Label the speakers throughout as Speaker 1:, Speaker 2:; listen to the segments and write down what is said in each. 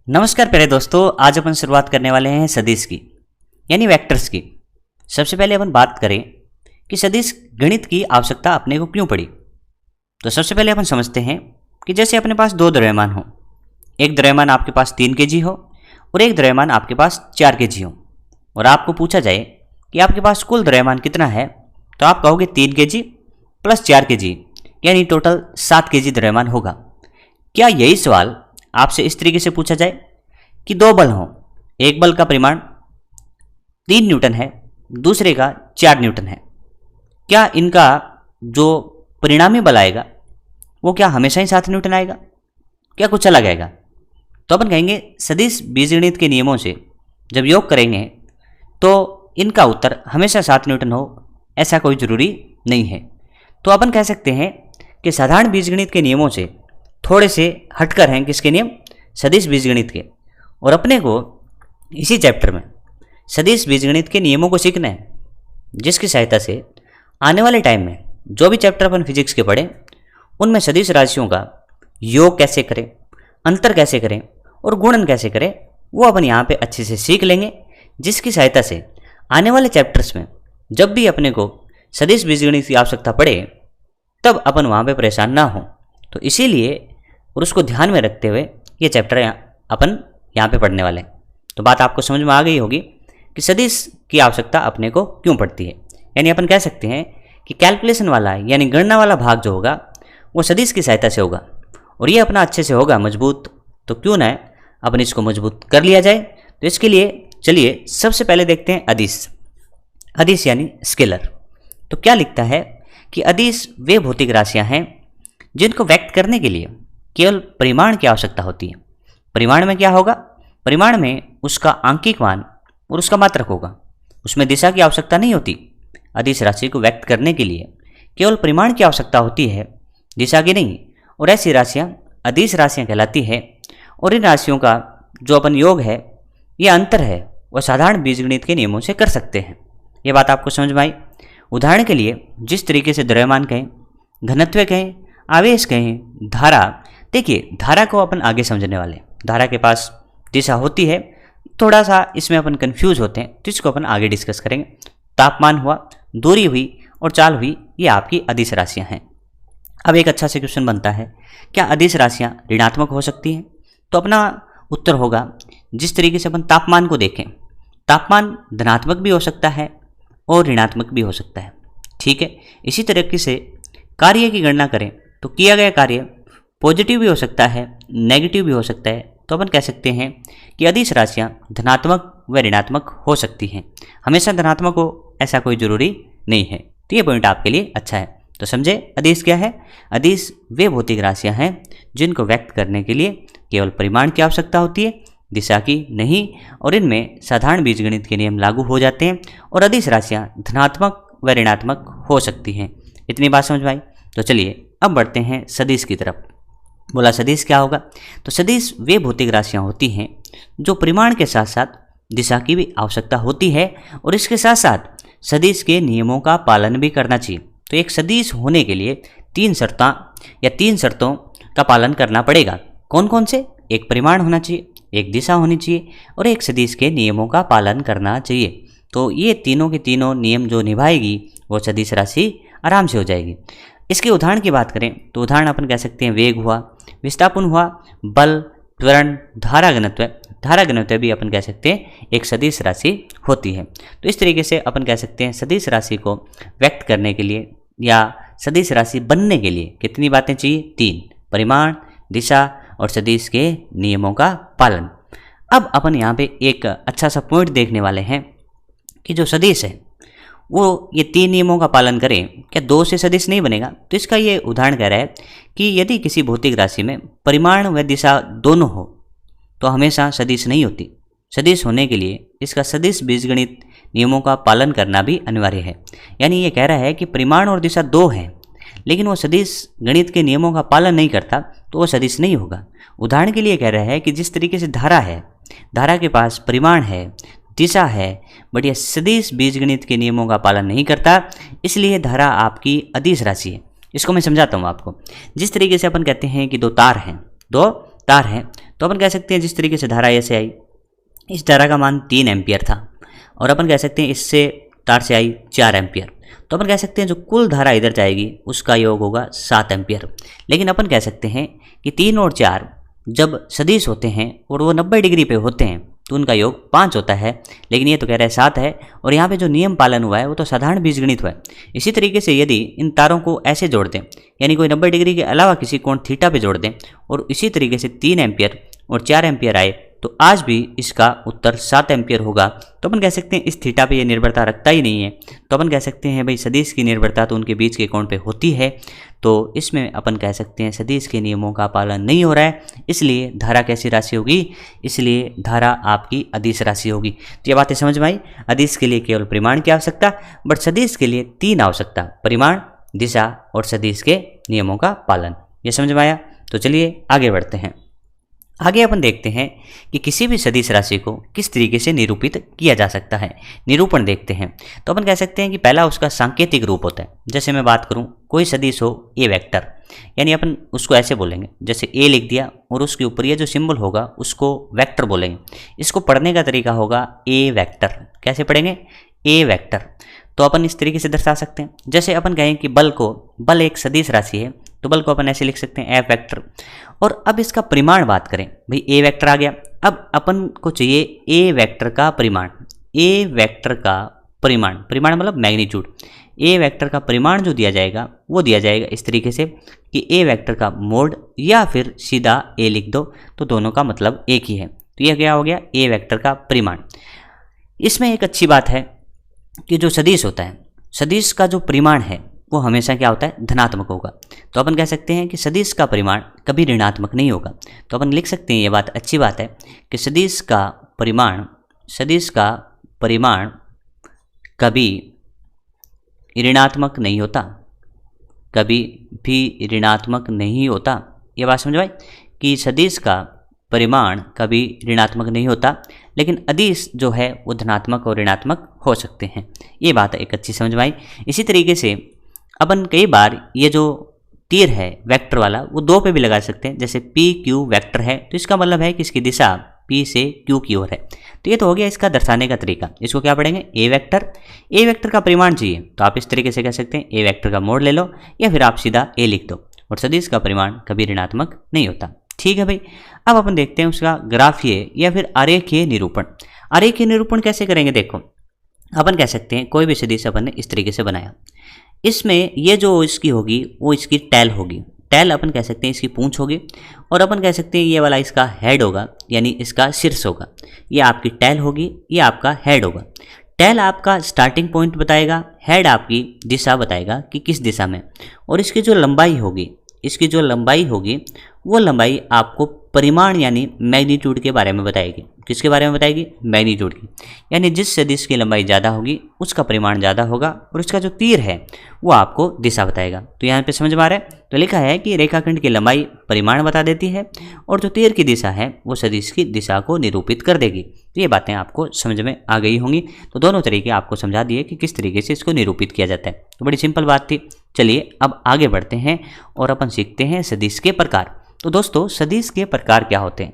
Speaker 1: नमस्कार प्यारे दोस्तों, आज अपन शुरुआत करने वाले हैं सदिश की यानी वेक्टर्स की। सबसे पहले अपन बात करें कि सदिश गणित की आवश्यकता अपने को क्यों पड़ी। तो सबसे पहले अपन समझते हैं कि जैसे अपने पास दो द्रव्यमान हो, एक द्रव्यमान आपके पास 3 kg हो और एक द्रव्यमान आपके पास 4 kg हो, और आपको पूछा जाए कि आपके पास कुल द्रव्यमान कितना है, तो आप कहोगे 3 kg प्लस 4 kg यानी टोटल 7 kg द्रव्यमान होगा। क्या यही सवाल आपसे इस तरीके से पूछा जाए कि दो बल हों, एक बल का परिमाण 3 न्यूटन है, दूसरे का 4 न्यूटन है, क्या इनका जो परिणामी बल आएगा वो क्या हमेशा ही 7 न्यूटन आएगा, क्या कुछ अलग आएगा? तो अपन कहेंगे सदिश बीजगणित के नियमों से जब योग करेंगे तो इनका उत्तर हमेशा 7 न्यूटन हो, ऐसा कोई जरूरी नहीं है। तो अपन कह सकते हैं कि साधारण बीजगणित के नियमों से थोड़े से हटकर हैं किसके नियम, सदिश बीजगणित के। और अपने को इसी चैप्टर में सदिश बीजगणित के नियमों को सीखना है, जिसकी सहायता से आने वाले टाइम में जो भी चैप्टर अपन फिजिक्स के पढ़ें उनमें सदिश राशियों का योग कैसे करें, अंतर कैसे करें और गुणन कैसे करें, वो अपन यहाँ पे अच्छे से सीख लेंगे, जिसकी सहायता से आने वाले चैप्टर्स में जब भी अपने को सदिश बीजगणित की आवश्यकता पड़े तब अपन वहाँ पे परेशान ना हो। तो इसीलिए और उसको ध्यान में रखते हुए ये चैप्टर अपन यहाँ पे पढ़ने वाले हैं। तो बात आपको समझ में आ गई होगी कि सदिश की आवश्यकता अपने को क्यों पड़ती है। यानी अपन कह सकते हैं कि कैलकुलेशन वाला यानी गणना वाला भाग जो होगा वो सदिश की सहायता से होगा, और ये अपना अच्छे से होगा मजबूत। तो क्यों ना अपन इसको मजबूत कर लिया जाए। तो इसके लिए चलिए सबसे पहले देखते हैं अदिश। अदिश यानी स्केलर। तो क्या लिखता है कि अदिश वे भौतिक राशियां हैं जिनको व्यक्त करने के लिए केवल परिमाण की आवश्यकता होती है। परिमाण में क्या होगा, परिमाण में उसका आंकिक मान और उसका मात्रक होगा, उसमें दिशा की आवश्यकता नहीं होती। अदिश राशि को व्यक्त करने के लिए केवल परिमाण की आवश्यकता होती है, दिशा की नहीं। और ऐसी राशियां अदिश राशियां कहलाती है। और इन राशियों का जो अपन योग है यह अंतर है वह साधारण बीजगणित के नियमों से कर सकते हैं। ये बात आपको समझ में आई। उदाहरण के लिए जिस तरीके से द्रव्यमान कहें, घनत्व कहें, आवेश कहें, धारा। देखिए धारा को अपन आगे समझने वाले। धारा के पास दिशा होती है, थोड़ा सा इसमें अपन कंफ्यूज होते हैं, तो इसको अपन आगे डिस्कस करेंगे। तापमान हुआ, दूरी हुई और चाल हुई, ये आपकी अदिश राशियां हैं। अब एक अच्छा से क्वेश्चन बनता है, क्या अदिश राशियां ऋणात्मक हो सकती हैं? तो अपना उत्तर होगा जिस तरीके से अपन तापमान को देखें, तापमान धनात्मक भी हो सकता है और ऋणात्मक भी हो सकता है। ठीक है, इसी तरीके से कार्य की गणना करें तो किया गया कार्य पॉजिटिव भी हो सकता है, नेगेटिव भी हो सकता है। तो अपन कह सकते हैं कि अदिश राशियां धनात्मक व ऋणात्मक हो सकती हैं, हमेशा धनात्मक हो ऐसा कोई जरूरी नहीं है। तो ये पॉइंट आपके लिए अच्छा है। तो समझे अदिश क्या है। अदिश वे भौतिक राशियां हैं जिनको व्यक्त करने के लिए केवल परिमाण की आवश्यकता होती है, दिशा की नहीं। और इनमें साधारण बीजगणित के नियम लागू हो जाते हैं और अदिश राशियां धनात्मक व ऋणात्मक हो सकती हैं। इतनी बात समझ में आई। तो चलिए अब बढ़ते हैं सदिश की तरफ। बोला सदिश क्या होगा, तो सदिश वे भौतिक राशियां होती हैं जो परिमाण के साथ साथ दिशा की भी आवश्यकता होती है, और इसके साथ साथ सदिश के नियमों का पालन भी करना चाहिए। तो एक सदिश होने के लिए 3 शर्तों का पालन करना पड़ेगा। कौन कौन से? एक परिमाण होना चाहिए, एक दिशा होनी चाहिए और एक सदिश के नियमों का पालन करना चाहिए। तो ये तीनों के तीनों नियम जो निभाएगी वो सदिश राशि आराम से हो जाएगी। इसके उदाहरण की बात करें तो उदाहरण अपन कह सकते हैं वेग हुआ, विस्थापन हुआ, बल, त्वरण, धारा घनत्व। धारा घनत्व भी अपन कह सकते हैं एक सदिश राशि होती है। तो इस तरीके से अपन कह सकते हैं सदिश राशि को व्यक्त करने के लिए या सदिश राशि बनने के लिए कितनी बातें चाहिए? 3, परिमाण, दिशा और सदिश के नियमों का पालन। अब अपन यहाँ पे एक अच्छा सा पॉइंट देखने वाले हैं कि जो सदिश है वो ये 3 नियमों का पालन करें, क्या 2 से सदिश नहीं बनेगा? तो इसका ये उदाहरण कह रहा है कि यदि किसी भौतिक राशि में परिमाण व दिशा दोनों हो तो हमेशा सदिश नहीं होती। सदिश होने के लिए इसका सदिश बीजगणित नियमों का पालन करना भी अनिवार्य है। यानी ये कह रहा है कि परिमाण और दिशा 2 हैं लेकिन वो सदिश गणित के नियमों का पालन नहीं करता तो वो सदिश नहीं होगा। उदाहरण के लिए कह रहा है कि जिस तरीके से धारा है, धारा के पास परिमाण है, दिशा है, बट यह सदिश बीजगणित के नियमों का पालन नहीं करता, इसलिए धारा आपकी अदिश राशि है। इसको मैं समझाता हूँ आपको। जिस तरीके से अपन कहते हैं कि 2 तार हैं, 2 तार है, तो अपन कह सकते हैं जिस तरीके से धारा ऐसे आई, इस धारा का मान 3 एम्पियर था और अपन कह सकते हैं इससे तार से आई 4 एम्पियर, तो अपन कह सकते हैं जो कुल धारा इधर जाएगी उसका योग होगा 7 एम्पियर। लेकिन अपन कह सकते हैं कि 3 और 4 जब सदिश होते हैं और वो 90 डिग्री पे होते हैं तो उनका योग 5 होता है, लेकिन ये तो कह रहा है 7 है, और यहाँ पे जो नियम पालन हुआ है वो तो साधारण बीजगणित हुआ है। इसी तरीके से यदि इन तारों को ऐसे जोड़ दें, यानी कोई 90 डिग्री के अलावा किसी कोण थीटा पे जोड़ दें और इसी तरीके से 3 एम्पियर और 4 एम्पियर आए, तो आज भी इसका उत्तर 7 एम्पियर होगा। तो अपन कह सकते हैं इस थीटा पे ये निर्भरता रखता ही नहीं है, तो अपन कह सकते हैं भाई सदिश की निर्भरता तो उनके बीच के कोण पे होती है, तो इसमें अपन कह सकते हैं सदिश के नियमों का पालन नहीं हो रहा है, इसलिए धारा कैसी राशि होगी, इसलिए धारा आपकी अदिश राशि होगी। तो ये बातें समझ में आई। अदिश के लिए केवल परिमाण की आवश्यकता, बट सदिश के लिए 3 आवश्यकता, परिमाण, दिशा और सदिश के नियमों का पालन। ये समझ में आया। तो चलिए आगे बढ़ते हैं। आगे अपन देखते हैं कि किसी भी सदिश राशि को किस तरीके से निरूपित किया जा सकता है। निरूपण देखते हैं तो अपन कह सकते हैं कि पहला उसका सांकेतिक रूप होता है। जैसे मैं बात करूं, कोई सदिश हो ए वेक्टर, यानी अपन उसको ऐसे बोलेंगे, जैसे ए लिख दिया और उसके ऊपर ये जो सिंबल होगा उसको वेक्टर बोलेंगे। इसको पढ़ने का तरीका होगा ए वेक्टर। कैसे पढ़ेंगे? ए वेक्टर। तो अपन इस तरीके से दर्शा सकते हैं। जैसे अपन कहें कि बल एक सदिश राशि है, तो बल को अपन ऐसे लिख सकते हैं एफ वेक्टर। और अब इसका परिमाण बात करें, भाई ए वेक्टर आ गया, अब अपन को चाहिए ए वेक्टर का परिमाण। ए वेक्टर का परिमाण, परिमाण मतलब मैग्नीट्यूड। ए वेक्टर का परिमाण जो दिया जाएगा वो दिया जाएगा इस तरीके से कि ए वेक्टर का मोड, या फिर सीधा ए लिख दो तो दोनों का मतलब एक ही है। तो यह क्या हो गया? ए वेक्टर का परिमाण। इसमें एक अच्छी बात है कि जो सदिश होता है, सदिश का जो परिमाण है वो हमेशा क्या होता है? धनात्मक होगा। तो अपन कह सकते हैं कि सदिश का परिमाण कभी ऋणात्मक नहीं होगा। तो अपन लिख सकते हैं, ये बात अच्छी बात है कि सदिश का परिमाण कभी ऋणात्मक नहीं होता, कभी भी ऋणात्मक नहीं होता। ये बात समझ में कि सदिश का परिमाण कभी ऋणात्मक नहीं होता, लेकिन अदिश जो है वो धनात्मक और ऋणात्मक हो सकते हैं। ये बात एक अच्छी समझ में आई। इसी तरीके से अपन कई बार ये जो तीर है वेक्टर वाला वो 2 पे भी लगा सकते हैं। जैसे पी क्यू वेक्टर है तो इसका मतलब है कि इसकी दिशा पी से क्यू की ओर है। तो ये तो हो गया इसका दर्शाने का तरीका। इसको क्या पढ़ेंगे? ए वेक्टर। ए वेक्टर का परिमाण चाहिए तो आप इस तरीके से कह सकते हैं ए वेक्टर का मोड ले लो, या फिर आप सीधा ए लिख दो। और सदिश का परिमाण कभी ऋणात्मक नहीं होता। ठीक है भाई। अब अपन देखते हैं उसका ग्राफीय या फिर आरेखीय निरूपण। आरेखीय निरूपण कैसे करेंगे? देखो, अपन कह सकते हैं कोई भी सदिश अपन ने इस तरीके से बनाया, इसमें ये जो इसकी होगी वो इसकी टैल होगी। टैल अपन कह सकते हैं इसकी पूंछ होगी, और अपन कह सकते हैं ये वाला इसका हेड होगा, यानी इसका शीर्ष होगा। ये आपकी टैल होगी, ये आपका हेड होगा। टैल आपका स्टार्टिंग पॉइंट बताएगा, हेड आपकी दिशा बताएगा कि किस दिशा में, और इसकी जो लंबाई होगी वो लंबाई आपको परिमाण यानी मैग्नीट्यूड के बारे में बताएगी। किसके बारे में बताएगी? मैग्नीट्यूड की। यानी जिस सदिश की लंबाई ज़्यादा होगी उसका परिमाण ज़्यादा होगा, और उसका जो तीर है वो आपको दिशा बताएगा। तो यहाँ पे समझ में आ रहा है? तो लिखा है कि रेखाखंड की लंबाई परिमाण बता देती है, और जो तीर की दिशा है वो सदिश की दिशा को निरूपित कर देगी। तो ये बातें आपको समझ में आ गई होंगी। तो दोनों तरीके आपको समझा दिए कि किस तरीके से इसको निरूपित किया जाता है। तो बड़ी सिंपल बात थी। चलिए अब आगे बढ़ते हैं और अपन सीखते हैं सदिश के प्रकार। तो दोस्तों, सदिश के प्रकार क्या होते हैं?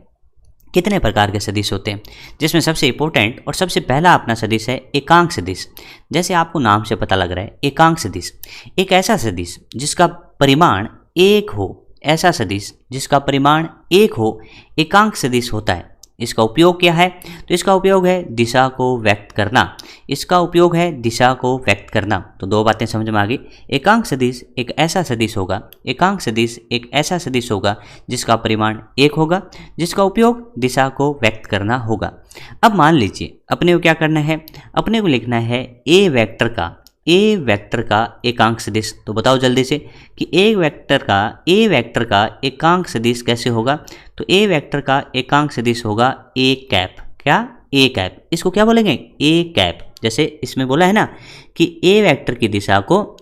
Speaker 1: कितने प्रकार के सदिश होते हैं, जिसमें सबसे इंपॉर्टेंट और सबसे पहला अपना सदिश है एकांक सदिश। जैसे आपको नाम से पता लग रहा है, एकांक सदिश एक ऐसा सदिश जिसका परिमाण 1 हो, ऐसा सदिश जिसका परिमाण 1 हो, एकांक सदिश होता है। इसका उपयोग क्या है? तो इसका उपयोग है दिशा को व्यक्त करना। इसका उपयोग है दिशा को व्यक्त करना। तो 2 बातें समझ में आ गई। एकांक सदिश एक ऐसा सदिश होगा, एकांक सदिश एक ऐसा सदिश होगा जिसका परिमाण 1 होगा, जिसका उपयोग दिशा को व्यक्त करना होगा। अब मान लीजिए अपने को क्या करना है? अपने को लिखना है ए वेक्टर का एकांक सदिश। तो बताओ जल्दी से कि ए वेक्टर का एकांक सदिश कैसे होगा? तो ए वेक्टर का एकांक सदिश होगा ए कैप। क्या? A cap. इसको क्या बोलेंगे? A cap. जैसे इसमें बोला है ना कि ए वेक्टर की दिशा को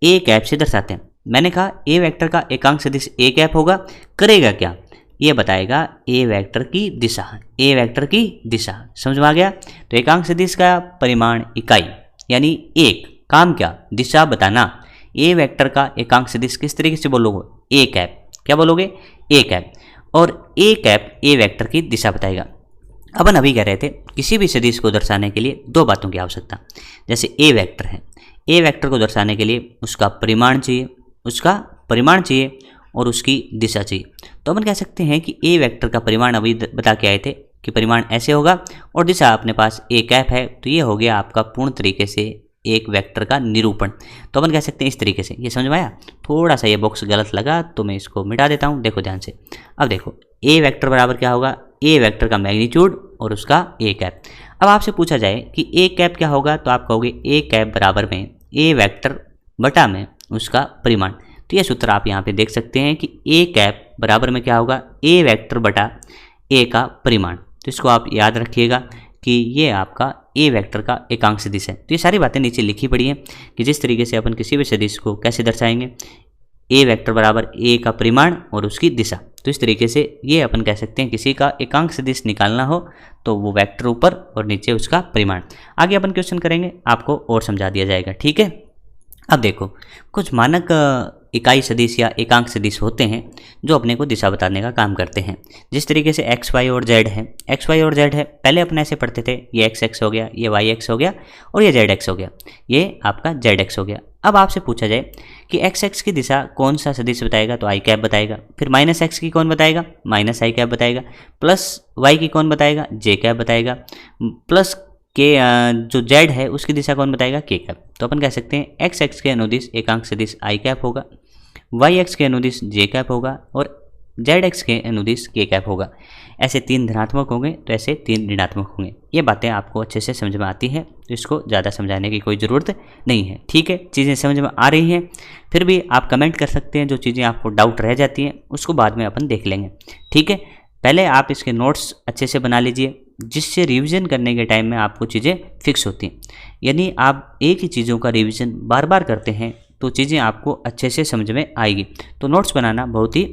Speaker 1: ए कैप से दर्शाते हैं। मैंने कहा ए वेक्टर का एकांक सदिश ए कैप होगा, करेगा क्या? ये बताएगा ए वेक्टर की दिशा। ए वेक्टर की दिशा समझ में आ गया? तो एकांक सदिश का परिमाण इकाई यानी 1, काम क्या? दिशा बताना। ए वेक्टर का एकांक सदिश किस तरीके से बोलोगे? A cap. क्या बोलोगे? A cap. और ए कैप ए वेक्टर की दिशा बताएगा। अपन अभी कह रहे थे किसी भी सदिश को दर्शाने के लिए दो बातों की आवश्यकता। जैसे ए वेक्टर है, ए वेक्टर को दर्शाने के लिए उसका परिमाण चाहिए और उसकी दिशा चाहिए। तो अपन कह सकते हैं कि ए वेक्टर का परिमाण अभी बता के आए थे कि परिमाण ऐसे होगा और दिशा अपने पास ए कैप है, तो ये हो गया आपका पूर्ण तरीके से एक वेक्टर का निरूपण। तो अपन कह सकते हैं इस तरीके से। ये समझ में आया? थोड़ा सा ये बॉक्स गलत लगा तो मैं इसको मिटा देता हूँ, देखो ध्यान से। अब देखो ए वेक्टर बराबर क्या होगा, ए वेक्टर का मैग्नीट्यूड और उसका ए कैप। अब आपसे पूछा जाए कि ए कैप क्या होगा, तो आप कहोगे ए कैप बराबर में ए वेक्टर बटा में उसका परिमाण। तो यह सूत्र आप यहाँ पे देख सकते हैं कि ए कैप बराबर में क्या होगा, ए वेक्टर बटा ए का परिमाण। तो इसको आप याद रखिएगा कि ये आपका ए वेक्टर का एकांक सदिश है। तो ये सारी बातें नीचे लिखी पड़ी हैं कि जिस तरीके से अपन किसी भी सदिश को कैसे दर्शाएंगे, ए वेक्टर बराबर ए का परिमाण और उसकी दिशा। तो इस तरीके से ये अपन कह सकते हैं किसी का एकांक सदिश निकालना हो तो वो वेक्टर ऊपर और नीचे उसका परिमाण। आगे अपन क्वेश्चन करेंगे, आपको और समझा दिया जाएगा, ठीक है। अब देखो कुछ मानक इकाई सदिश या एकांक सदिश होते हैं जो अपने को दिशा बताने का काम करते हैं। जिस तरीके से एक्स वाई और जेड है, एक्स वाई और जेड है, पहले अपन ऐसे पढ़ते थे, ये एक्स एक्स हो गया, ये वाई एक्स हो गया और ये जेड एक्स हो गया, ये आपका जेड एक्स हो गया। अब आपसे पूछा जाए कि एक्स एक्स की दिशा कौन सा सदिश बताएगा, तो आई कैप बताएगा। फिर माइनस एक्स की कौन बताएगा, माइनस आई कैप बताएगा। प्लस वाई की कौन बताएगा, जे कैप बताएगा। प्लस के जो जेड है उसकी दिशा कौन बताएगा, के कैप। तो अपन कह सकते हैं एक्स एक्स के अनुदिश एकांक सदिश आई कैप होगा, वाई एक्स के अनुदिश जे कैप होगा और जेड एक्स के अनुदिश के कैप होगा। ऐसे तीन धनात्मक होंगे तो ऐसे तीन ऋणात्मक होंगे। ये बातें आपको अच्छे से समझ में आती है, तो इसको ज़्यादा समझाने की कोई ज़रूरत नहीं है, ठीक है। चीज़ें समझ में आ रही हैं, फिर भी आप कमेंट कर सकते हैं। जो चीज़ें आपको डाउट रह जाती हैं उसको बाद में अपन देख लेंगे, ठीक है। पहले आप इसके नोट्स अच्छे से बना लीजिए, जिससे रिवीजन करने के टाइम में आपको चीज़ें फिक्स होती हैं। यानी आप एक ही चीज़ों का रिवीजन बार बार करते हैं तो चीज़ें आपको अच्छे से समझ में आएगी। तो नोट्स बनाना बहुत ही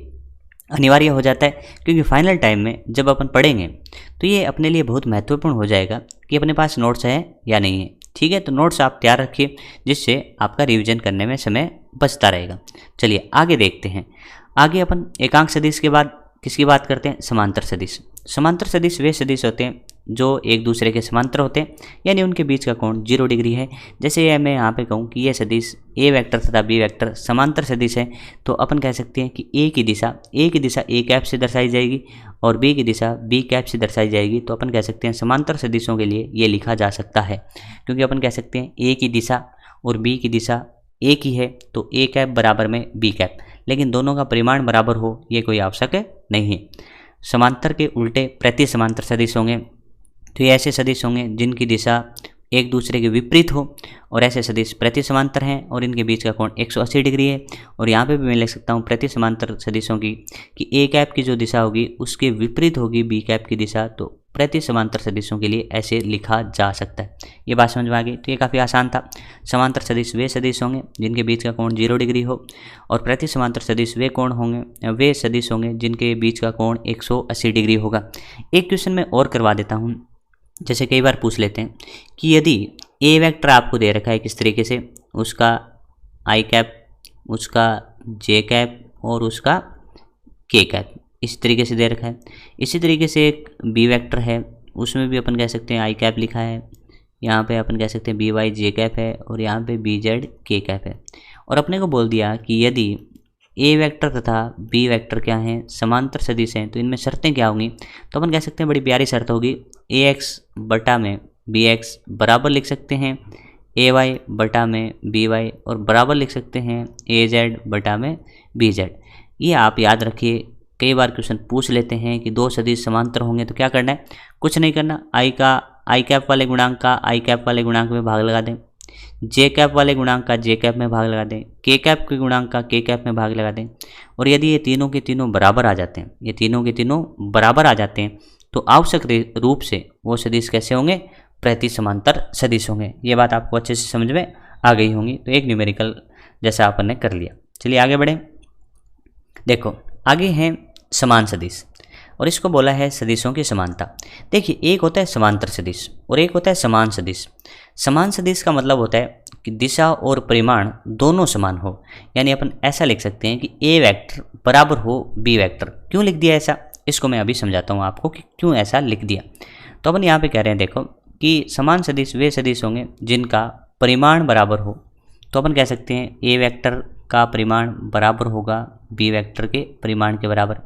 Speaker 1: अनिवार्य हो जाता है, क्योंकि फाइनल टाइम में जब अपन पढ़ेंगे तो ये अपने लिए बहुत महत्वपूर्ण हो जाएगा कि अपने पास नोट्स है या नहीं है, ठीक है। तो नोट्स आप तैयार रखिए, जिससे आपका रिवीजन करने में समय बचता रहेगा। चलिए आगे देखते हैं। आगे अपन एकांक सदिश के बाद किसकी बात करते हैं, समांतर सदिश। समांतर सदिश वे सदिश होते हैं जो एक दूसरे के समांतर होते हैं, यानी उनके बीच का कोण 0 डिग्री है। जैसे मैं यहाँ पे कहूँ कि ये सदिश ए वेक्टर तथा बी वेक्टर समांतर सदिश है, तो अपन कह सकते हैं कि ए की दिशा ए कैप से दर्शाई जाएगी और बी की दिशा बी कैप से दर्शाई जाएगी। तो अपन कह सकते हैं समांतर सदिशों के लिए ये लिखा जा सकता है, क्योंकि अपन कह सकते हैं ए की दिशा और बी की दिशा एक ही है तो ए कैप बराबर में बी कैप, लेकिन दोनों का परिमाण बराबर हो ये कोई आवश्यक नहीं है। समांतर के उल्टे प्रति समांतर सदिश होंगे, तो ये ऐसे सदिश होंगे जिनकी दिशा एक दूसरे के विपरीत हो, और ऐसे सदिश प्रति समांतर हैं और इनके बीच का कोण 180 डिग्री है। और यहाँ पे भी मैं लिख सकता हूँ प्रति समांतर सदिशों की कि ए कैप की जो दिशा होगी उसके विपरीत होगी बी कैप की दिशा। तो प्रति समांतर सदिशों के लिए ऐसे लिखा जा सकता है। ये बात समझ में आ गई? तो ये काफ़ी आसान था। समांतर सदिश वे सदिश होंगे जिनके बीच का कोण 0 डिग्री हो, और प्रति समांतर सदिश वे सदिश होंगे जिनके बीच का कोण 180 डिग्री होगा। एक क्वेश्चन मैं और करवा देता हूँ, जैसे कई बार पूछ लेते हैं कि यदि ए वेक्टर आपको दे रखा है किस तरीके से, उसका आई कैप, उसका जे कैप और उसका के कैप इस तरीके से दे रखा है। इसी तरीके से एक बी वेक्टर है, उसमें भी अपन कह सकते हैं आई कैप लिखा है, यहाँ पे अपन कह सकते हैं बी वाई जे कैप है और यहाँ पे बी जेड के कैप है। और अपने को बोल दिया कि यदि ए वेक्टर तथा बी वेक्टर क्या हैं, समांतर सदिश हैं, तो इनमें शर्तें क्या होंगी। तो अपन कह सकते हैं बड़ी प्यारी शर्त होगी, ए एक्स बटा में बी एक्स बराबर लिख सकते हैं ए वाई बटा में बी वाई, और बराबर लिख सकते हैं ए जेड बटा में बी जेड। ये आप याद रखिए, कई बार क्वेश्चन पूछ लेते हैं कि दो सदिश समांतर होंगे तो क्या करना है, कुछ नहीं करना। आई कैप वाले गुणांक का आई कैप वाले गुणांक में भाग लगा दें, जे कैप वाले गुणांक का जे कैप में भाग लगा दें, के कैप के गुणांक का के कैप में भाग लगा दें। और यदि ये तीनों के तीनों बराबर आ जाते हैं, ये तीनों के तीनों बराबर आ जाते हैं, तो आवश्यक रूप से वो सदिश कैसे होंगे, प्रति समांतर सदिश होंगे। ये बात आपको अच्छे से समझ में आ गई होंगी। तो एक न्यूमेरिकल जैसा अपन ने कर लिया। चलिए आगे बढ़ें। देखो आगे हैं समान सदिश, और इसको बोला है सदिशों की समानता। देखिए एक होता है समांतर सदिश और एक होता है समान सदिश। समान सदिश का मतलब होता है कि दिशा और परिमाण दोनों समान हो, यानी अपन ऐसा लिख सकते हैं कि ए वेक्टर बराबर हो बी वेक्टर। क्यों लिख दिया ऐसा, इसको मैं अभी समझाता हूँ आपको कि क्यों ऐसा लिख दिया। तो अपन यहाँ पे कह रहे हैं देखो कि समान सदिश वे सदिश होंगे जिनका परिमाण बराबर हो। तो अपन कह सकते हैं ए वेक्टर का परिमाण बराबर होगा बी वेक्टर के परिमाण के बराबर।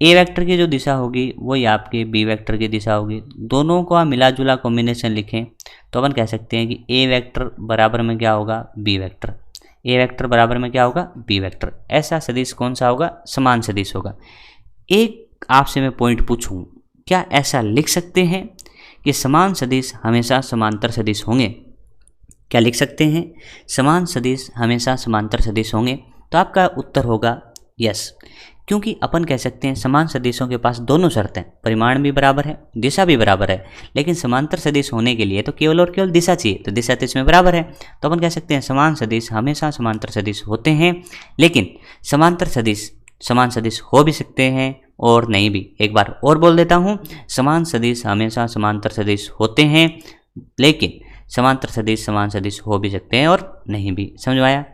Speaker 1: ए वेक्टर की जो दिशा होगी वही आपके बी वेक्टर की दिशा होगी। दोनों का मिला जुला कॉम्बिनेशन लिखें तो अपन कह सकते हैं कि ए वेक्टर बराबर में क्या होगा, बी वेक्टर। ए वेक्टर बराबर में क्या होगा, बी वेक्टर। ऐसा सदिश कौन सा होगा, समान सदिश होगा। एक आपसे मैं पॉइंट पूछूं, क्या ऐसा लिख सकते हैं कि समान सदिश हमेशा समांतर सदिश होंगे? क्या लिख सकते हैं समान सदिश हमेशा समांतर सदिश होंगे? तो आपका उत्तर होगा यस, क्योंकि अपन कह सकते हैं समान सदिशों के पास दोनों शर्तें, परिमाण भी बराबर है, दिशा भी बराबर है। लेकिन समांतर सदिश होने के लिए तो केवल और केवल दिशा चाहिए, तो दिशा तो इसमें बराबर है। तो अपन कह सकते हैं समान सदिश हमेशा समांतर सदिश होते हैं, लेकिन समांतर सदिश समान सदिश हो भी सकते हैं और नहीं भी। एक बार और बोल देता हूँ, समान सदिश हमेशा समांतर सदिश होते हैं, लेकिन समांतर सदिश समान सदिश हो भी सकते हैं और नहीं भी। समझ में आया?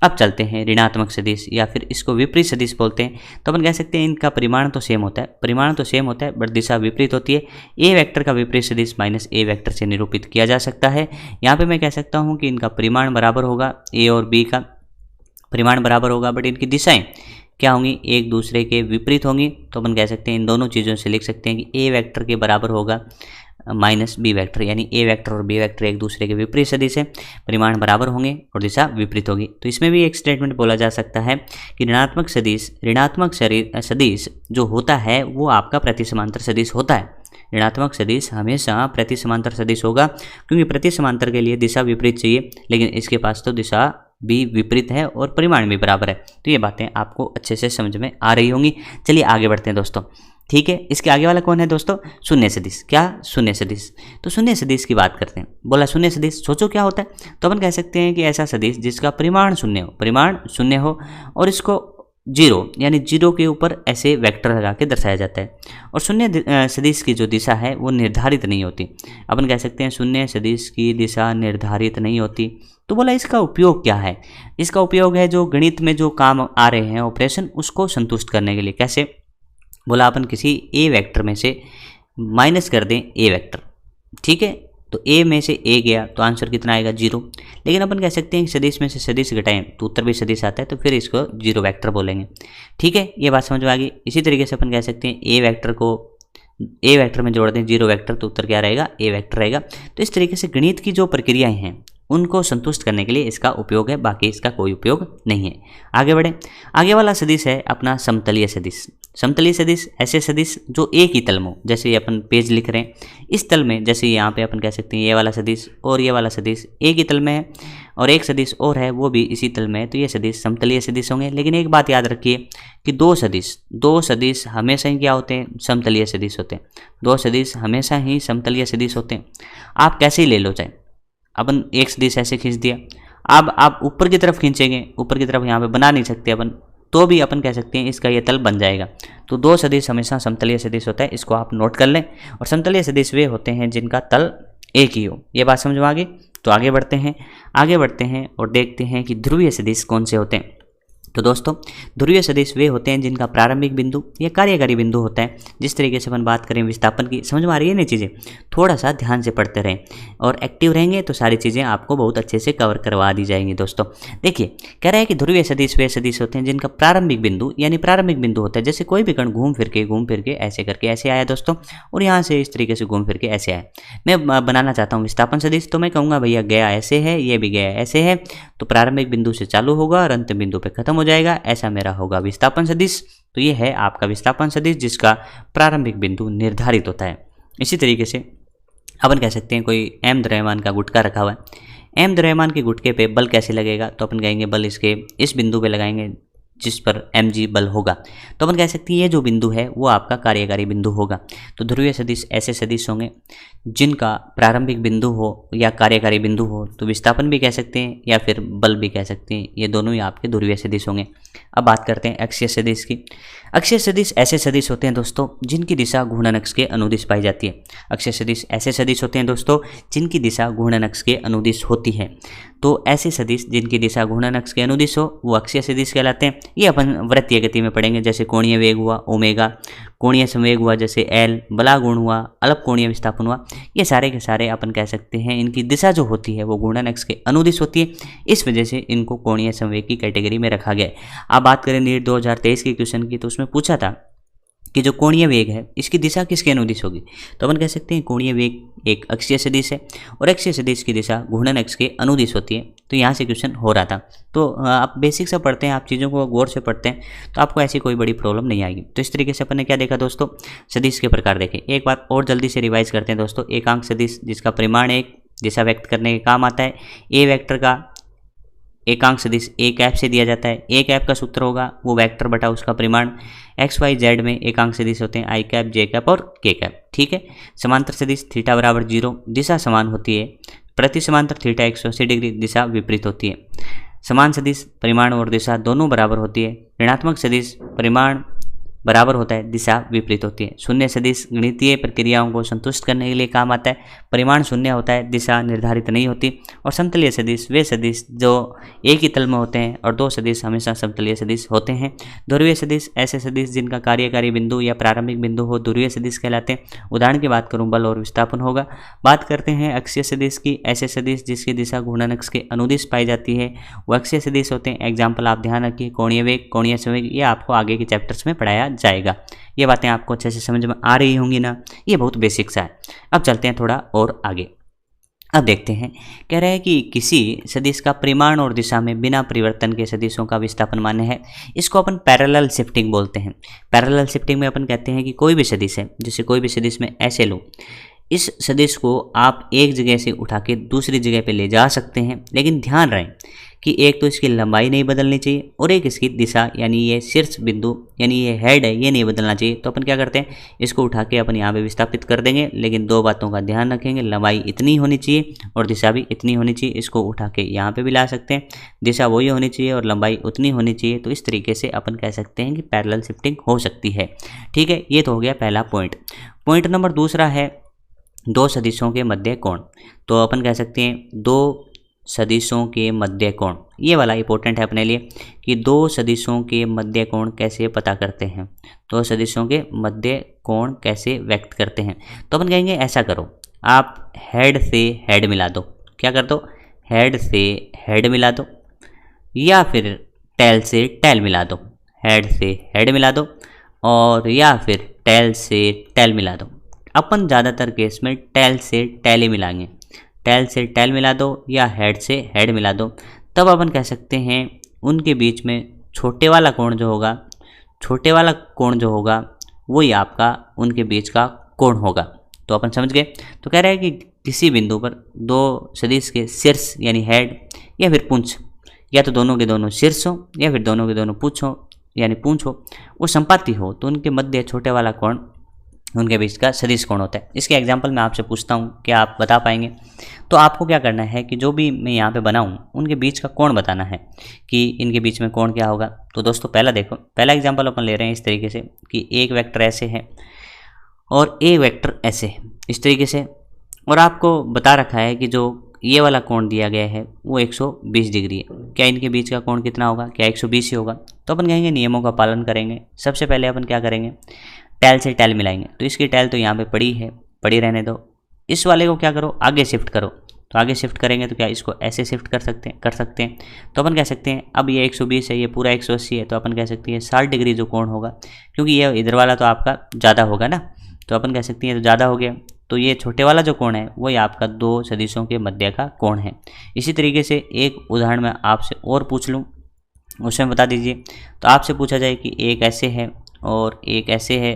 Speaker 1: अब चलते हैं ऋणात्मक सदिश या फिर इसको विपरीत सदिश बोलते हैं। तो अपन कह सकते हैं इनका परिमाण तो सेम होता है, परिमाण तो सेम होता है बट दिशा विपरीत होती है। ए वेक्टर का विपरीत सदिश माइनस ए वेक्टर से निरूपित किया जा सकता है। यहाँ पे मैं कह सकता हूँ कि इनका परिमाण बराबर होगा, ए और बी का परिमाण बराबर होगा, बट इनकी दिशाएं क्या होंगी, एक दूसरे के विपरीत होंगी। तो अपन कह सकते हैं इन दोनों चीज़ों से लिख सकते हैं कि ए वेक्टर के बराबर होगा माइनस बी वेक्टर, यानी ए वेक्टर और बी वेक्टर एक दूसरे के विपरीत सदिश है, परिमाण बराबर होंगे और दिशा विपरीत होगी। तो इसमें भी एक स्टेटमेंट बोला जा सकता है कि ऋणात्मक सदिश जो होता है वो आपका प्रति समांतर सदिश होता है। ऋणात्मक सदिश हमेशा प्रति समांतर सदिश होगा, क्योंकि प्रति समांतर के लिए दिशा विपरीत चाहिए, लेकिन इसके पास तो दिशा भी विपरीत है और परिमाण भी बराबर है। तो ये बातें आपको अच्छे से समझ में आ रही होंगी। चलिए आगे बढ़ते हैं दोस्तों। ठीक है, इसके आगे वाला कौन है दोस्तों, शून्य सदिश। क्या, शून्य सदिश। तो शून्य सदिश की बात करते हैं। बोला शून्य सदिश, सोचो क्या होता है। तो अपन कह सकते हैं कि ऐसा सदिश जिसका परिमाण शून्य हो, परिमाण शून्य हो और इसको जीरो यानी जीरो के ऊपर ऐसे वेक्टर लगा के दर्शाया जाता है। और शून्य सदिश की जो दिशा है वो निर्धारित नहीं होती। अपन कह सकते हैं शून्य सदिश की दिशा निर्धारित नहीं होती। तो बोला इसका उपयोग क्या है? इसका उपयोग है जो गणित में जो काम आ रहे हैं ऑपरेशन, उसको संतुष्ट करने के लिए। कैसे? बोला अपन किसी ए वेक्टर में से माइनस कर दें ए वेक्टर, ठीक है, तो ए में से ए गया तो आंसर कितना आएगा, 0। लेकिन अपन कह सकते हैं सदिश में से सदिश घटाएं तो उत्तर भी सदिश आता है, तो फिर इसको 0 वेक्टर बोलेंगे। ठीक है, ये बात समझ में आ गई। इसी तरीके से अपन कह सकते हैं ए वेक्टर में जोड़ दें 0 वेक्टर तो उत्तर क्या रहेगा, ए वेक्टर रहेगा। तो इस तरीके से गणित की जो प्रक्रियाएं हैं उनको संतुष्ट करने के लिए इसका उपयोग है, बाकी इसका कोई उपयोग नहीं है। आगे बढ़े। आगे वाला सदिश है अपना समतलीय सदिश। समतलीय सदिश ऐसे सदिश जो एक ही तल में हो, जैसे ये अपन पेज लिख रहे हैं इस तल में, जैसे यहाँ पे अपन कह सकते हैं ये वाला सदिश और ये वाला सदिश एक ही तल में है और एक सदिश और है वो भी इसी तल में है, तो ये सदिश समतलीय सदिश होंगे। लेकिन एक बात याद रखिए कि दो सदिश हमेशा ही क्या होते हैं, समतलीय सदिश होते हैं। दो सदिश हमेशा ही समतलीय सदिश होते हैं। आप कैसे ही ले लो, चाहे अपन एक सदिश ऐसे खींच दिया, अब आप ऊपर की तरफ खींचेंगे, ऊपर की तरफ यहाँ पे बना नहीं सकते अपन, तो भी अपन कह सकते हैं इसका ये तल बन जाएगा। तो दो सदिश हमेशा समतलीय सदिश होता है, इसको आप नोट कर लें। और समतलीय सदिश वे होते हैं जिनका तल एक ही हो। ये बात समझ में आ गई? तो आगे बढ़ते हैं और देखते हैं कि ध्रुवीय सदिश कौन से होते हैं। तो दोस्तों ध्रुवीय सदिश वे होते हैं जिनका प्रारंभिक बिंदु या कार्यकारी बिंदु होता है। जिस तरीके से अपन बात करें विस्थापन की, समझ में आ रही है ना चीज़ें, थोड़ा सा ध्यान से पढ़ते रहें और एक्टिव रहेंगे तो सारी चीज़ें आपको बहुत अच्छे से कवर करवा दी जाएंगी। दोस्तों देखिए, कह रहा है कि ध्रुवीय सदिश वे सदिश होते हैं जिनका प्रारंभिक बिंदु यानी प्रारंभिक बिंदु होता है, जैसे कोई भी कण घूम फिर के ऐसे करके ऐसे आया दोस्तों, और यहाँ से इस तरीके से घूम फिर के ऐसे आया। मैं बनाना चाहता हूँ विस्थापन सदिश, तो मैं कहूँगा भैया गया ऐसे है, ये भी गया ऐसे है, तो प्रारंभिक बिंदु से चालू होगा और अंतिम बिंदु पे खत्म हो जाएगा, ऐसा मेरा होगा विस्थापन सदिश। तो ये है आपका विस्थापन सदिश जिसका प्रारंभिक बिंदु निर्धारित होता है। इसी तरीके से अपन कह सकते हैं कोई एम द्रव्यमान का गुटका रखा हुआ है, एम द्रव्यमान के गुटके पे बल कैसे लगेगा, तो अपन कहेंगे बल इसके इस बिंदु पे लगाएंगे जिस पर mg बल होगा। तो अपन कह सकते हैं ये जो बिंदु है वो आपका कार्यकारी बिंदु होगा। तो ध्रुवीय सदिश ऐसे सदिश होंगे जिनका प्रारंभिक बिंदु हो या कार्यकारी बिंदु हो, तो विस्थापन भी कह सकते हैं या फिर बल भी कह सकते हैं, ये दोनों ही आपके ध्रुवीय सदिश होंगे। अब बात करते हैं अक्षीय सदिश की। अक्षीय सदिश ऐसे सदिश होते हैं दोस्तों जिनकी दिशा घूर्णन अक्ष के अनुदिश पाई जाती है। अक्षीय सदिश ऐसे सदिश होते हैं दोस्तों जिनकी दिशा घूर्णन अक्ष के अनुदिश होती है। तो ऐसे सदिश जिनकी दिशा घूर्णन अक्ष के अनुदिश हो वो अक्षीय सदिश कहलाते हैं। ये अपन वृत्तीय गति में पढ़ेंगे, जैसे कोणीय वेग हुआ ओमेगा, कोणीय संवेग हुआ जैसे एल, बला गुण हुआ, अल्प कोणीय विस्थापन हुआ, ये सारे के सारे अपन कह सकते हैं इनकी दिशा जो होती है वो घूर्णन अक्ष के अनुदिश होती है। इस वजह से इनको कोणीय संवेग की कैटेगरी में रखा गया है। अब बात करें नीट 2023 के क्वेश्चन की, तो उसमें पूछा था कि जो कोणीय वेग है इसकी दिशा किसके अनुदिश होगी, तो अपन कह सकते हैं कोणीय वेग एक अक्षीय सदिश है और अक्षीय सदिश की दिशा घूर्णन अक्ष के अनुदिश होती है। तो यहाँ से क्वेश्चन हो रहा था। तो आप बेसिक से पढ़ते हैं, आप चीज़ों को गौर से पढ़ते हैं तो आपको ऐसी कोई बड़ी प्रॉब्लम नहीं आएगी। तो इस तरीके से अपन ने क्या देखा दोस्तों, सदिश के प्रकार देखे। एक बात और जल्दी से रिवाइज करते हैं दोस्तों, एकांक सदिश जिसका परिमाण एक दिशा व्यक्त करने के काम आता है। ए वेक्टर का एकांक सदिश ए कैप से दिया जाता है। ए कैप का सूत्र होगा वो वेक्टर बटा उसका परिमाण। एक्स वाई जेड में एकांक सदिश होते हैं आई कैप, जे कैप और के कैप, ठीक है। समांतर सदिश थीटा बराबर 0, दिशा समान होती है। प्रति समांतर थीटा 180 डिग्री, दिशा विपरीत होती है। समान सदिश परिमाण और दिशा दोनों बराबर होती है। ऋणात्मक सदिश परिमाण बराबर होता है, दिशा विपरीत होती है। शून्य सदिश गणितीय प्रक्रियाओं को संतुष्ट करने के लिए काम आता है, परिमाण शून्य होता है, दिशा निर्धारित नहीं होती। और समतलीय सदिश वे सदिश जो एक ही तल में होते हैं और दो सदिश हमेशा समतलीय सदिश होते हैं। ध्रुवीय सदिश ऐसे सदिश जिनका कार्यकारी बिंदु या प्रारंभिक बिंदु हो ध्रुवीय सदिश कहलाते हैं। उदाहरण की बात करूं, बल और विस्थापन होगा। बात करते हैं अक्षीय सदिश की, ऐसे सदिश जिसकी दिशा घूर्णन अक्ष के अनुदिश पाई जाती है वो अक्षीय सदिश होते हैं। एग्जाम्पल आप ध्यान रखिए, कोणीय वेग, कोणीय संवेग, ये आपको आगे के चैप्टर्स में पढ़ाया जाएगा। ये बातें आपको अच्छे से समझ में आ रही होंगी ना, ये बहुत बेसिक सा है। अब चलते हैं थोड़ा और आगे। अब देखते हैं, कह रहा है कि किसी सदिश का परिमाण और दिशा में बिना परिवर्तन के सदिशों का विस्थापन मान्य है। इसको अपन पैरेलल शिफ्टिंग बोलते हैं। पैरेलल शिफ्टिंग में अपन कहते हैं कि कोई भी सदिश है, जैसे कोई भी सदिश में ऐसे लो, इस सदिश को आप एक जगह से उठा के दूसरी जगह पे ले जा सकते हैं, लेकिन ध्यान रहे कि एक तो इसकी लंबाई नहीं बदलनी चाहिए और एक इसकी दिशा यानी ये शीर्ष बिंदु यानी ये हेड है ये नहीं बदलना चाहिए। तो अपन क्या करते हैं, इसको उठा के अपन यहाँ पे विस्थापित कर देंगे, लेकिन दो बातों का ध्यान रखेंगे, लंबाई इतनी होनी चाहिए और दिशा भी इतनी होनी चाहिए। इसको उठा के यहाँ पे भी ला सकते हैं, दिशा वही होनी चाहिए और लंबाई उतनी होनी चाहिए। तो इस तरीके से अपन कह सकते हैं कि पैरेलल शिफ्टिंग हो सकती है, ठीक है। ये तो हो गया पहला पॉइंट। पॉइंट नंबर दूसरा है दो सदिशों के मध्य कोण। तो अपन कह सकते हैं दो सदिशों के मध्य कोण, ये वाला इंपॉर्टेंट है अपने लिए कि दो सदिशों के मध्य कोण कैसे पता करते हैं, दो सदिशों के मध्य कोण कैसे व्यक्त करते हैं। तो अपन कहेंगे ऐसा करो, आप हेड से हेड मिला दो। क्या कर दो, हेड से हेड मिला दो, या फिर टेल से टेल मिला दो। हेड से हेड मिला दो और या फिर टेल से टेल मिला दो। अपन ज़्यादातर केस में टेल से टेल ही मिलाएंगे। टेल से टेल मिला दो या हेड से हेड मिला दो, तब अपन कह सकते हैं उनके बीच में छोटे वाला कोण जो होगा, छोटे वाला कोण जो होगा वही आपका उनके बीच का कोण होगा। तो अपन समझ गए। तो कह रहा है कि किसी बिंदु पर दो सदिश के शीर्ष यानी हेड या फिर पूंछ, या तो दोनों के दोनों शीर्ष हो या फिर दोनों के दोनों पूंछ हो यानी पूंछ हो, वो संपाती हो, तो उनके मध्य छोटे वाला कोण उनके बीच का सदिश कोण होता है। इसके एग्जांपल मैं आपसे पूछता हूँ, क्या आप बता पाएंगे? तो आपको क्या करना है कि जो भी मैं यहाँ पे बनाऊँ उनके बीच का कोण बताना है कि इनके बीच में कोण क्या होगा। तो दोस्तों पहला देखो, पहला एग्जांपल अपन ले रहे हैं इस तरीके से कि एक वेक्टर ऐसे है और एक वेक्टर ऐसे है, इस तरीके से, और आपको बता रखा है कि जो ये वाला कोण दिया गया है वो 120 डिग्री है। क्या इनके बीच का कोण कितना होगा? क्या 120 ही होगा? तो अपन कहेंगे नियमों का पालन करेंगे। सबसे पहले अपन क्या करेंगे, टेल से टेल मिलाएंगे। तो इसकी टेल तो यहाँ पे पड़ी है, पड़ी रहने दो। इस वाले को क्या करो, आगे शिफ्ट करो। तो आगे शिफ्ट करेंगे तो क्या इसको ऐसे शिफ्ट कर सकते हैं। तो अपन कह सकते हैं अब ये 120 है, ये पूरा 180 है, तो अपन कह सकते हैं 60 डिग्री जो कोण होगा, क्योंकि ये इधर वाला तो आपका ज़्यादा होगा ना, तो अपन कह सकते हैं तो ज़्यादा हो गया। तो ये छोटे वाला जो कोण है वही आपका दो सदिशों के मध्य का कोण है। इसी तरीके से एक उदाहरण मैं आपसे और पूछ लूँ, उसमें बता दीजिए। तो आपसे पूछा जाए कि एक ऐसे है और एक ऐसे है,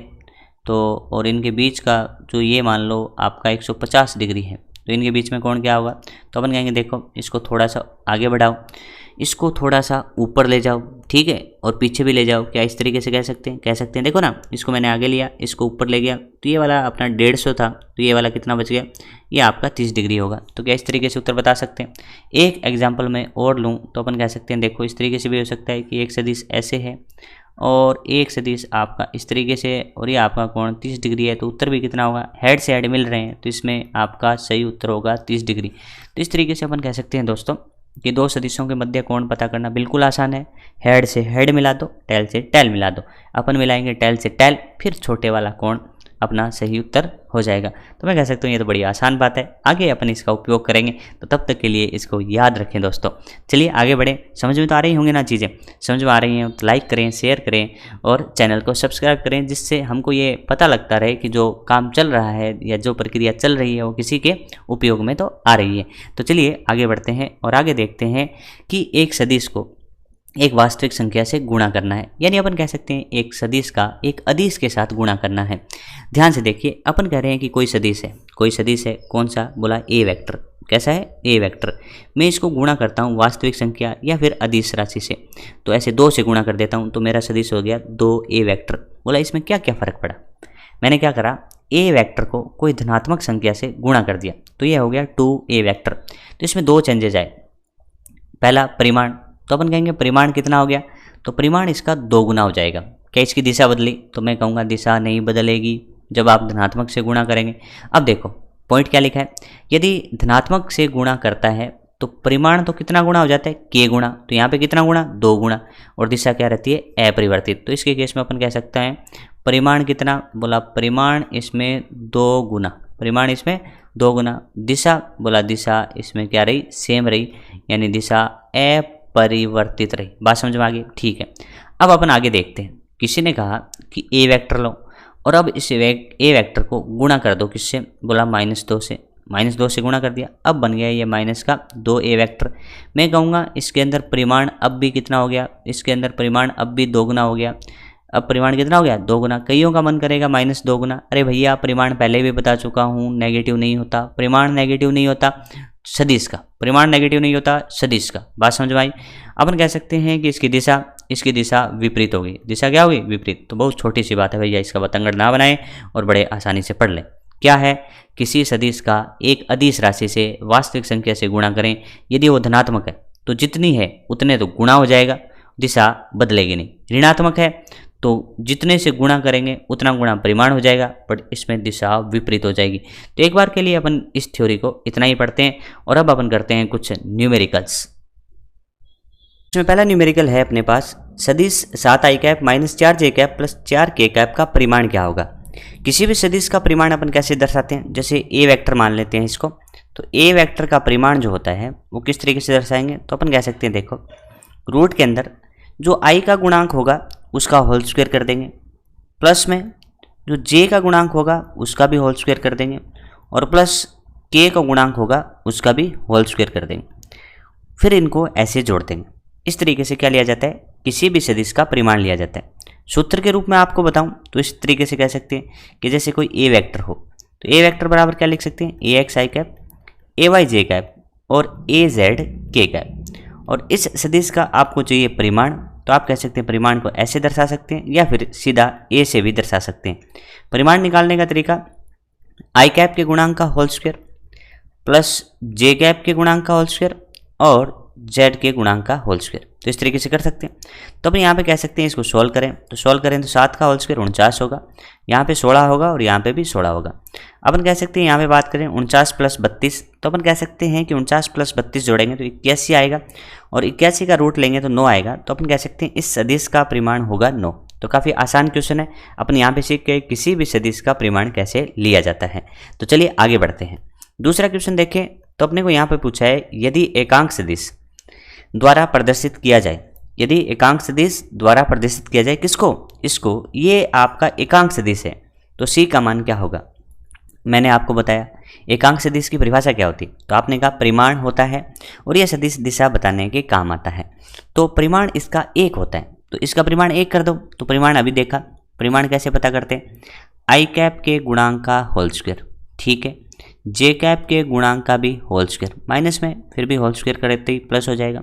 Speaker 1: तो और इनके बीच का जो ये मान लो आपका 150 डिग्री है, तो इनके बीच में कोण क्या होगा? तो अपन कहेंगे देखो इसको थोड़ा सा आगे बढ़ाओ, इसको थोड़ा सा ऊपर ले जाओ, ठीक है, और पीछे भी ले जाओ। क्या इस तरीके से कह सकते हैं देखो ना, इसको मैंने आगे लिया, इसको ऊपर ले गया, तो ये वाला अपना 150 था, तो ये वाला कितना बच गया? ये आपका 30 डिग्री होगा। तो क्या इस तरीके से उत्तर बता सकते हैं? एक एग्जाम्पल मैं और लूँ तो अपन कह सकते हैं देखो इस तरीके से भी हो सकता है कि एक सदिश ऐसे है और एक सदिश आपका इस तरीके से, और ये आपका कोण 30 डिग्री है, तो उत्तर भी कितना होगा? हेड से हेड मिल रहे हैं, तो इसमें आपका सही उत्तर होगा 30 डिग्री। तो इस तरीके से अपन कह सकते हैं दोस्तों कि दो सदिशों के मध्य कोण पता करना बिल्कुल आसान है। हेड से हेड मिला दो, टेल से टेल मिला दो। अपन मिलाएंगे टेल से टेल, फिर छोटे वाला कोण अपना सही उत्तर हो जाएगा। तो मैं कह सकता हूँ ये तो बड़ी आसान बात है, आगे अपन इसका उपयोग करेंगे। तो तब तक के लिए इसको याद रखें दोस्तों। चलिए आगे बढ़ें। समझ में तो आ रही होंगी ना चीज़ें? समझ में आ रही हैं तो लाइक करें, शेयर करें और चैनल को सब्सक्राइब करें, जिससे हमको ये पता लगता रहे कि जो काम चल रहा है या जो प्रक्रिया चल रही है वो किसी के उपयोग में तो आ रही है। तो चलिए आगे बढ़ते हैं और आगे देखते हैं कि एक सदिश को एक वास्तविक संख्या से गुणा करना है, यानी अपन कह सकते हैं एक सदिश का एक अदिश के साथ गुणा करना है। ध्यान से देखिए, अपन कह रहे हैं कि कोई सदिश है, कोई सदिश है, कौन सा? बोला ए वेक्टर। कैसा है? ए वेक्टर। मैं इसको गुणा करता हूँ वास्तविक संख्या या फिर अदिश राशि से। तो ऐसे 2 से गुणा कर देता हूँ तो मेरा सदिश हो गया 2a वेक्टर। बोला इसमें क्या क्या फ़र्क पड़ा? मैंने क्या करा, ए वेक्टर को कोई धनात्मक संख्या से गुणा कर दिया तो यह हो गया 2a वेक्टर। तो इसमें 2 चेंजेज आए। पहला परिमाण, तो अपन कहेंगे परिमाण कितना हो गया? तो परिमाण इसका 2 गुना हो जाएगा। क्या इसकी दिशा बदली? तो मैं कहूँगा दिशा नहीं बदलेगी जब आप धनात्मक से गुणा करेंगे। अब देखो पॉइंट क्या लिखा है, यदि धनात्मक से गुणा करता है तो परिमाण तो कितना गुना हो जाता है? k गुना। तो यहाँ पे कितना गुना? 2 गुना। और दिशा क्या रहती है? अपरिवर्तित। तो इसके केस में अपन कह सकते हैं परिमाण कितना? बोला परिमाण इसमें 2 गुना। परिमाण इसमें 2 गुना। दिशा, बोला दिशा इसमें क्या रही? सेम रही, यानी दिशा अपरिवर्तित रही। बात समझ में आ गई? ठीक है। अब अपन आगे देखते हैं। किसी ने कहा कि ए वेक्टर लो और अब इस ए वेक्टर को गुणा कर दो किससे? बोला -2 से। -2 से गुणा कर दिया, अब बन गया ये माइनस का 2a वेक्टर। मैं कहूँगा इसके अंदर परिमाण अब भी कितना हो गया? इसके अंदर परिमाण अब भी 2 गुना हो गया। अब परिमाण कितना हो गया? 2 गुना। कईयों का मन करेगा -2 गुना। अरे भैया परिमाण पहले भी बता चुका हूँ नेगेटिव नहीं होता। परिमाण नेगेटिव नहीं होता सदिश का, परिमाण नेगेटिव नहीं होता सदिश का। बात समझ में आई? अपन कह सकते हैं कि इसकी दिशा विपरीत होगी। दिशा क्या होगी? विपरीत। तो बहुत छोटी सी बात है भैया, इसका बतंगड़ ना बनाएं और बड़े आसानी से पढ़ लें। क्या है? किसी सदिश का एक अदिश राशि से वास्तविक संख्या से गुणा करें। यदि वो धनात्मक है तो जितनी है उतने तो गुणा हो जाएगा, दिशा बदलेगी नहीं। ऋणात्मक है तो जितने से गुणा करेंगे उतना गुणा परिमाण हो जाएगा, बट इसमें दिशा विपरीत हो जाएगी। तो एक बार के लिए अपन इस थ्योरी को इतना ही पढ़ते हैं और अब अपन करते हैं कुछ न्यूमेरिकल्स। इसमें पहला न्यूमेरिकल है अपने पास, सदिश 7i cap -4j cap plus 4k cap का परिमाण क्या होगा? किसी भी सदिश का परिमाण अपन कैसे दर्शाते हैं? जैसे ए वेक्टर मान लेते हैं इसको, तो ए वेक्टर का परिमाण जो होता है वो किस तरीके से दर्शाएंगे? तो अपन कह सकते हैं देखो, रूट के अंदर जो i का गुणांक होगा उसका होल स्क्वायर कर देंगे, प्लस में जो j का गुणांक होगा उसका भी होल स्क्वायर कर देंगे, और प्लस k का गुणांक होगा उसका भी होल स्क्वायर कर देंगे। फिर इनको ऐसे जोड़ देंगे। इस तरीके से क्या लिया जाता है? किसी भी सदिश का परिमाण लिया जाता है। सूत्र के रूप में आपको बताऊं तो इस तरीके से कह सकते हैं कि जैसे कोई ए वेक्टर हो तो ए वेक्टर बराबर क्या लिख सकते हैं? AXi कैप, AYJ कैप और AZK कैप। और इस सदिश का आपको चाहिए परिमाण, तो आप कह सकते हैं परिमाण को ऐसे दर्शा सकते हैं या फिर सीधा ए से भी दर्शा सकते हैं। परिमाण निकालने का तरीका i कैप के गुणांक का whole square plus j cap के गुणांक का होल स्क्वायर और z के गुणांक का होल स्क्वायर। तो इस तरीके से कर सकते हैं। तो अपन यहाँ पे कह सकते हैं इसको सॉल्व करें, तो सॉल्व करें तो 7 का होल स्क्वायर 49 होगा, यहाँ पे 16 होगा और यहाँ पे भी 16 होगा। अपन कह सकते हैं यहाँ पे बात करें 49 + 32, तो अपन कह सकते हैं कि 49 + 32 जोड़ेंगे तो 81 आएगा और 81 का रूट लेंगे तो 9 आएगा। तो अपन कह सकते हैं इस सदिश का परिमाण होगा 9। तो काफ़ी आसान क्वेश्चन है, अपन यहाँ पे सीख के किसी भी सदिश का परिमाण कैसे लिया जाता है। तो चलिए आगे बढ़ते हैं। दूसरा क्वेश्चन देखें तो अपने को यहाँ पे पूछा है यदि एकांक सदिश द्वारा प्रदर्शित किया जाए, यदि एकांक सदिश द्वारा प्रदर्शित किया जाए किसको? इसको। ये आपका एकांक सदिश है तो c का मान क्या होगा? मैंने आपको बताया एकांक सदिश की परिभाषा क्या होती, तो आपने कहा परिमाण होता है और यह सदिश दिशा बताने के काम आता है। तो परिमाण इसका 1 होता है, तो इसका परिमाण 1 कर दो। तो परिमाण अभी देखा, परिमाण कैसे पता करते हैं? i कैप के गुणांक का होल स्क्वायर, ठीक है, j कैप के गुणांक का भी होल स्क्वायर, माइनस में फिर भी होल स्क्वायर करते ही प्लस हो जाएगा,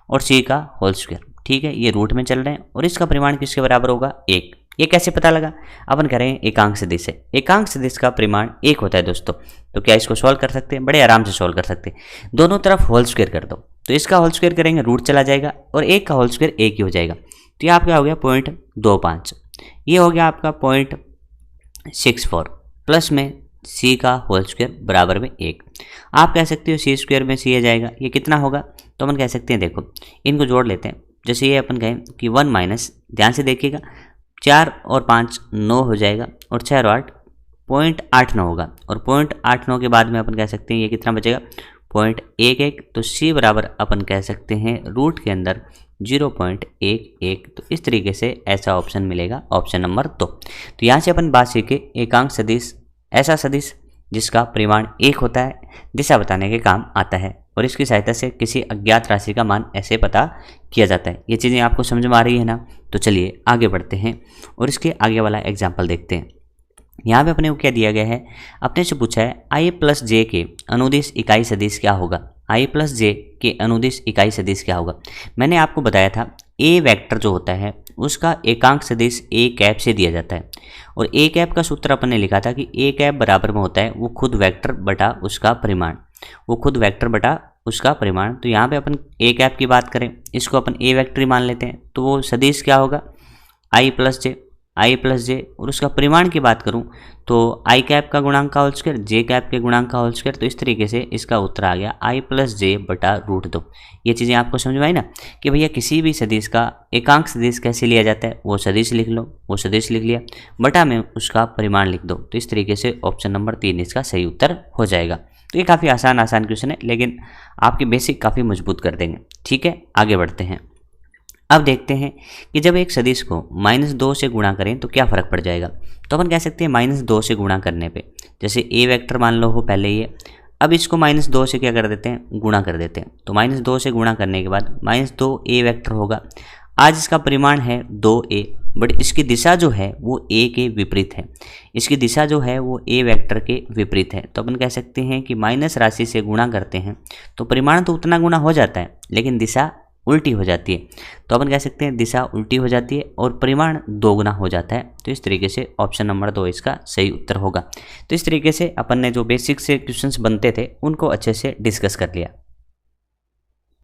Speaker 1: और c का होल स्क्वायर, ठीक है। ये रूट में चल रहे हैं और इसका परिमाण किसके बराबर होगा? 1। ये कैसे पता लगा? अपन कह रहे हैं एकांक सदिश है, एकांक सदिश का परिमाण 1 होता है दोस्तों। तो क्या इसको सॉल्व कर सकते हैं? बड़े आराम से सॉल्व कर सकते हैं। दोनों तरफ होल स्क्वायर कर दो, तो इसका होल स्क्वायर करेंगे रूट चला जाएगा और 1 का होल स्क्वायर 1 ही हो जाएगा। तो ये आपका हो गया 0.25, ये हो गया आपका 0.64, प्लस में सी का होल स्क्वायर बराबर में 1। आप कह सकते हो सी स्क्वायर में सी आ जाएगा, ये कितना होगा, तो अपन कह सकते हैं देखो इनको जोड़ लेते हैं। जैसे ये अपन कहें कि 1 माइनस, ध्यान से देखिएगा, 4 और 5 9 हो जाएगा, और 6 और 8 0.89 होगा, और 0.89 के बाद में अपन कह सकते हैं ये कितना बचेगा 0.11। तो सी बराबर अपन कह सकते हैं रूट के अंदर 0.11। तो इस तरीके से ऐसा ऑप्शन मिलेगा, ऑप्शन नंबर 2। तो यहाँ से अपन बात सीखे एकांक सदिश, ऐसा सदिश जिसका परिमाण 1 होता है, दिशा बताने के काम आता है, और इसकी सहायता से किसी अज्ञात राशि का मान ऐसे पता किया जाता है। ये चीज़ें आपको समझ में आ रही है ना। तो चलिए आगे बढ़ते हैं और इसके आगे वाला एग्जाम्पल देखते हैं। यहाँ पे अपने को क्या दिया गया है, अपने से पूछा है आई प्लस जे के अनुदिश इकाई सदिश क्या होगा। आई प्लस जे के अनुदिश इकाई सदिश क्या होगा। मैंने आपको बताया था ए वेक्टर जो होता है उसका एकांक सदिश ए कैप से दिया जाता है, और ए कैप का सूत्र अपन ने लिखा था कि ए कैप बराबर में होता है वो खुद वेक्टर बटा उसका परिमाण, वो खुद वेक्टर बटा उसका परिमाण। तो यहाँ पे अपन ए कैप की बात करें, इसको अपन ए वेक्टर ही मान लेते हैं, तो वो सदिश क्या होगा आई प्लस जे, आई प्लस जे। और उसका परिमाण की बात करूं तो आई कैप का गुणांक का होल स्क्वायर, जे कैप के गुणांक का होल स्क्वायर। तो इस तरीके से इसका उत्तर आ गया आई प्लस जे बटा रूट 2। ये चीज़ें आपको समझ में आई ना कि भैया किसी भी सदिश का एकांक सदिश कैसे लिया जाता है, वो सदिश लिख लो, वो सदिश लिख लिया, बटा में उसका परिमाण लिख दो। तो इस तरीके से ऑप्शन नंबर 3 इसका सही उत्तर हो जाएगा। तो ये काफ़ी आसान क्वेश्चन है, लेकिन आपकी बेसिक काफ़ी मजबूत कर देंगे। ठीक है, आगे बढ़ते हैं। अब देखते हैं कि जब एक सदिश को -2 से गुणा करें तो क्या फ़र्क पड़ जाएगा। तो अपन कह सकते हैं -2 से गुणा करने पे, जैसे ए वेक्टर मान लो हो पहले ये, अब इसको -2 से क्या कर देते हैं, गुणा कर देते हैं। तो -2 से गुणा करने के बाद -2 ए वेक्टर होगा। आज इसका परिमाण है 2a, बट इसकी दिशा जो है वो a के विपरीत है, इसकी दिशा जो है वो a वेक्टर के विपरीत है। तो अपन कह सकते हैं कि माइनस राशि से गुणा करते हैं तो परिमाण तो उतना गुना हो जाता है, लेकिन दिशा उल्टी हो जाती है। तो अपन कह सकते हैं दिशा उल्टी हो जाती है और परिमाण 2 गुना हो जाता है। तो इस तरीके से ऑप्शन नंबर 2 इसका सही उत्तर होगा। तो इस तरीके से अपन ने जो बेसिक से क्वेश्चंस बनते थे उनको अच्छे से डिस्कस कर लिया।